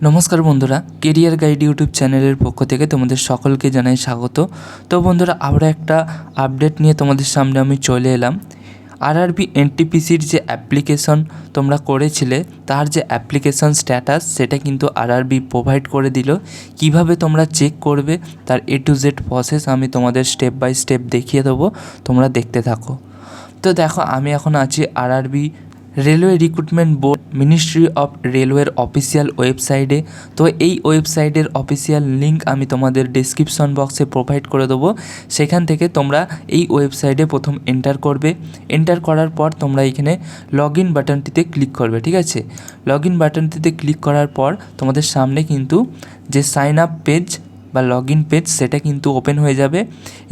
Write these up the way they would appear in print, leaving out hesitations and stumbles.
নমস্কার বন্ধুরা, career guide YouTube চ্যানেলের পক্ষ থেকে তোমাদের সকলকে জানাই স্বাগত। তো বন্ধুরা, আবার একটা আপডেট নিয়ে তোমাদের সামনে আমি চলে এলাম। আরআরবি এনটিপিসির যে অ্যাপ্লিকেশন তোমরা করেছিলে তার যে অ্যাপ্লিকেশন স্ট্যাটাস সেটা কিন্তু আরআরবি প্রোভাইড করে দিল। কিভাবে তোমরা চেক করবে তার A to Z প্রসেস আমি তোমাদের স্টেপ বাই স্টেপ দেখিয়ে দেবো, তোমরা দেখতে থাকো। তো দেখো, আমি এখন আছি RRB railway recruitment board ministry of রেলওয়ের অফিসিয়াল ওয়েবসাইটে। তো এই ওয়েবসাইটের অফিসিয়াল লিঙ্ক আমি তোমাদের ডেসক্রিপশন বক্সে প্রোভাইড করে দেবো। সেখান থেকে তোমরা এই ওয়েবসাইটে প্রথম এন্টার করবে। এন্টার করার পর তোমরা এখানে লগ ইন বাটনটিতে ক্লিক করবে, ঠিক আছে। লগ ইন বাটনটিতে ক্লিক করার পর তোমাদের সামনে কিন্তু যে সাইন আপ পেজ বা লগ ইন পেজ সেটা কিন্তু ওপেন হয়ে যাবে।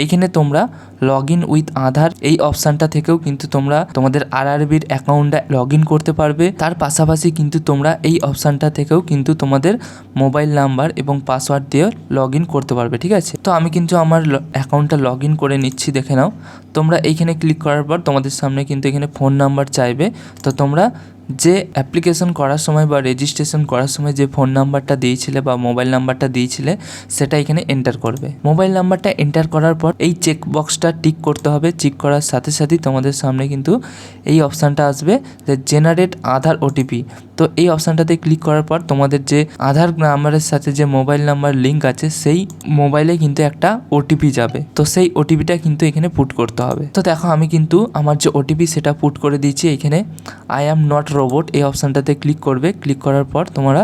এখানে তোমরা লগ ইন উইথ আধার এই অপশানটা থেকেও কিন্তু তোমরা তোমাদের আরআরবির অ্যাকাউন্টটা লগ ইন করতে পারবে। তার পাশাপাশি কিন্তু তোমরা এই অপশানটা থেকেও কিন্তু তোমাদের মোবাইল নাম্বার এবং পাসওয়ার্ড দিয়ে লগ ইন করতে পারবে, ঠিক আছে। তো আমি কিন্তু আমার অ্যাকাউন্টটা লগ ইন করে নিচ্ছি, দেখে নাও। তোমরা এইখানে ক্লিক করার পর তোমাদের সামনে কিন্তু এখানে ফোন নাম্বার চাইবে। তো তোমরা যে অ্যাপ্লিকেশন করার সময় বা রেজিস্ট্রেশন করার সময় যে ফোন নাম্বারটা দিয়েছিলে বা মোবাইল নাম্বারটা দিয়েছিলে সেটা এখানে এন্টার করবে। মোবাইল নাম্বারটা এন্টার করার পর এই চেক বক্সটা টিক করতে হবে। চেক করার সাথে সাথেই তোমাদের সামনে কিন্তু এই অপশানটা আসবে যে জেনারেট আধার ওটিপি। তো এই অপশানটাতে ক্লিক করার পর তোমাদের যে আধার নাম্বারের সাথে যে মোবাইল নাম্বার লিঙ্ক আছে সেই মোবাইলে কিন্তু একটা ওটিপি যাবে। তো সেই ওটিপিটা কিন্তু এখানে পুট করতে হবে। তো দেখো, আমি কিন্তু আমার যে ওটিপি সেটা পুট করে দিয়েছি। এখানে আই অ্যাম নট রোবট এই অপশানটাতে ক্লিক করবে। ক্লিক করার পর তোমরা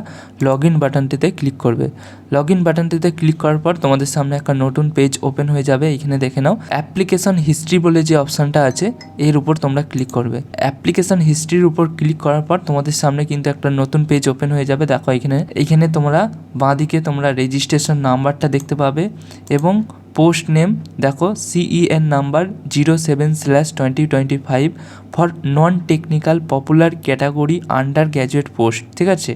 লগ ইন বাটনটিতে ক্লিক করবে। লগ ইন বাটনটিতে ক্লিক করার পর তোমাদের সামনে একটা নতুন পেজ ওপেন হয়ে যাবে। এখানে দেখে নাও অ্যাপ্লিকেশন হিস্ট্রি বলে যে অপশানটা আছে এর উপর তোমরা ক্লিক করবে। অ্যাপ্লিকেশন হিস্ট্রির উপর ক্লিক করার পর তোমাদের সামনে কিন্তু একটা নতুন পেজ ওপেন হয়ে যাবে। দেখো এখানে তোমরা বাঁদিকে তোমরা রেজিস্ট্রেশন নাম্বারটা দেখতে পাবে এবং পোস্ট নেম দেখো CEN number 07/2025 for non technical popular category under graduate post, ঠিক আছে।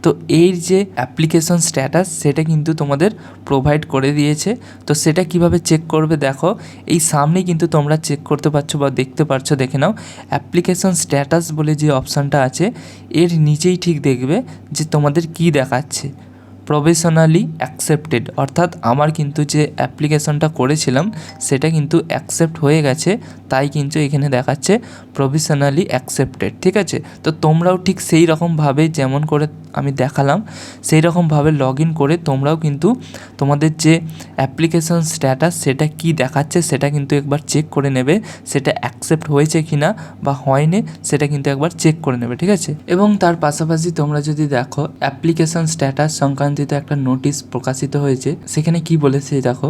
তো এই যে অ্যাপ্লিকেশন স্ট্যাটাস সেটা কিন্তু তোমাদের প্রোভাইড করে দিয়েছে। তো সেটা কিভাবে চেক করবে দেখো, এই সামনে কিন্তু তোমরা চেক করতে পারছো বা দেখতে পারছো, দেখে নাও অ্যাপ্লিকেশন স্ট্যাটাস বলে যে অপশানটা আছে এর নিচেই ঠিক দেখবে যে তোমাদের কি দেখাচ্ছে প্রফেশনালি অ্যাকসেপ্টেড, অর্থাৎ আমার কিন্তু যে অ্যাপ্লিকেশনটা করেছিলাম সেটা কিন্তু অ্যাকসেপ্ট হয়ে গেছে, তাই কিন্তু এখানে দেখাচ্ছে প্রফেশনালি অ্যাকসেপ্টেড, ঠিক আছে। তো তোমরাও ঠিক সেই রকমভাবে যেমন করে আমি দেখালাম সেই রকমভাবে লগ ইন করে তোমরাও কিন্তু তোমাদের যে অ্যাপ্লিকেশন স্ট্যাটাস সেটা কি দেখাচ্ছে সেটা কিন্তু একবার চেক করে নেবে, সেটা অ্যাকসেপ্ট হয়েছে কি না বা হয়নি সেটা কিন্তু একবার চেক করে নেবে, ঠিক আছে। এবং তার পাশাপাশি তোমরা যদি দেখো অ্যাপ্লিকেশন স্ট্যাটাস সংক্রান্ত একটা নোটিশ প্রকাশিত হয়েছে, সেখানে কি বলেছে দেখো,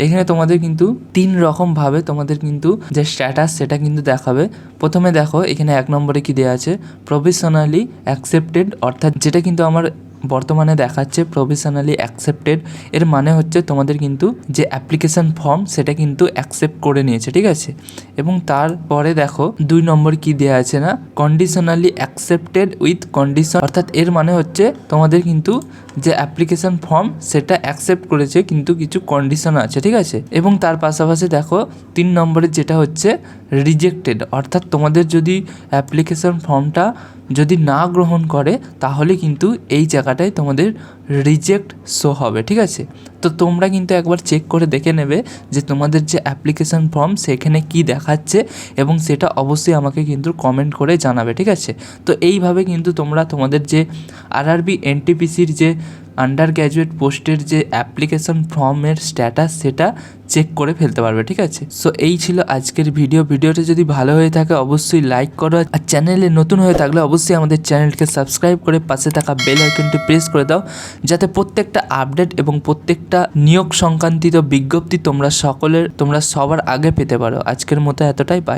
এখানে তোমাদের কিন্তু 3 রকমভাবে তোমাদের কিন্তু যে স্ট্যাটাস সেটা কিন্তু দেখাবে। প্রথমে দেখো এখানে 1 নম্বরে কি দেওয়া আছে প্রফেশনালি অ্যাকসেপ্টেড, অর্থাৎ যেটা কিন্তু আমার বর্তমানে দেখাচ্ছে প্রফেশনালি অ্যাকসেপ্টেড, এর মানে হচ্ছে তোমাদের কিন্তু যে অ্যাপ্লিকেশন ফর্ম সেটা কিন্তু অ্যাকসেপ্ট করে নিয়েছে, ঠিক আছে। এবং তারপরে দেখো 2 নম্বর কি দেওয়া আছে না কন্ডিশনালি অ্যাকসেপ্টেড উইথ কন্ডিশন, অর্থাৎ এর মানে হচ্ছে তোমাদের কিন্তু যে অ্যাপ্লিকেশন ফর্ম সেটা অ্যাকসেপ্ট করেছে কিন্তু কিছু কন্ডিশন আছে, ঠিক আছে। এবং তার পাশাপাশি দেখো 3 নম্বরে যেটা হচ্ছে রিজেক্টেড, অর্থাৎ তোমাদের যদি অ্যাপ্লিকেশন ফর্মটা যদি না গ্রহণ করে তাহলে কিন্তু এই জায়গাটায় তোমাদের রিজেক্ট শো হবে, ঠিক আছে। তো তোমরা কিন্তু একবার চেক করে দেখে নেবে যে তোমাদের যে অ্যাপ্লিকেশন ফর্ম সেখানে কি দেখাচ্ছে এবং সেটা অবশ্যই আমাকে কিন্তু কমেন্ট করে জানাবে, ঠিক আছে। তো এইভাবে কিন্তু তোমরা তোমাদের যে আরআরবি এনটিপিসির যে আন্ডার গ্র্যাজুয়েট পোস্টের যে অ্যাপ্লিকেশন ফর্মের স্ট্যাটাস সেটা চেক করে ফেলতে পারবে, ঠিক আছে। সো এই ছিল আজকের ভিডিওটা যদি ভালো হয়ে থাকে অবশ্যই লাইক করো, আর চ্যানেলে নতুন হয়ে থাকলে অবশ্যই আমাদের চ্যানেলকে সাবস্ক্রাইব করে পাশে থাকা বেল আইকনটি প্রেস করে দাও, যাতে প্রত্যেকটা আপডেট এবং প্রত্যেকটা নিয়োগ সংক্রান্তিত বিজ্ঞপ্তি তোমরা সবার আগে পেতে পারো। আজকের মতো এতটাই, বাই।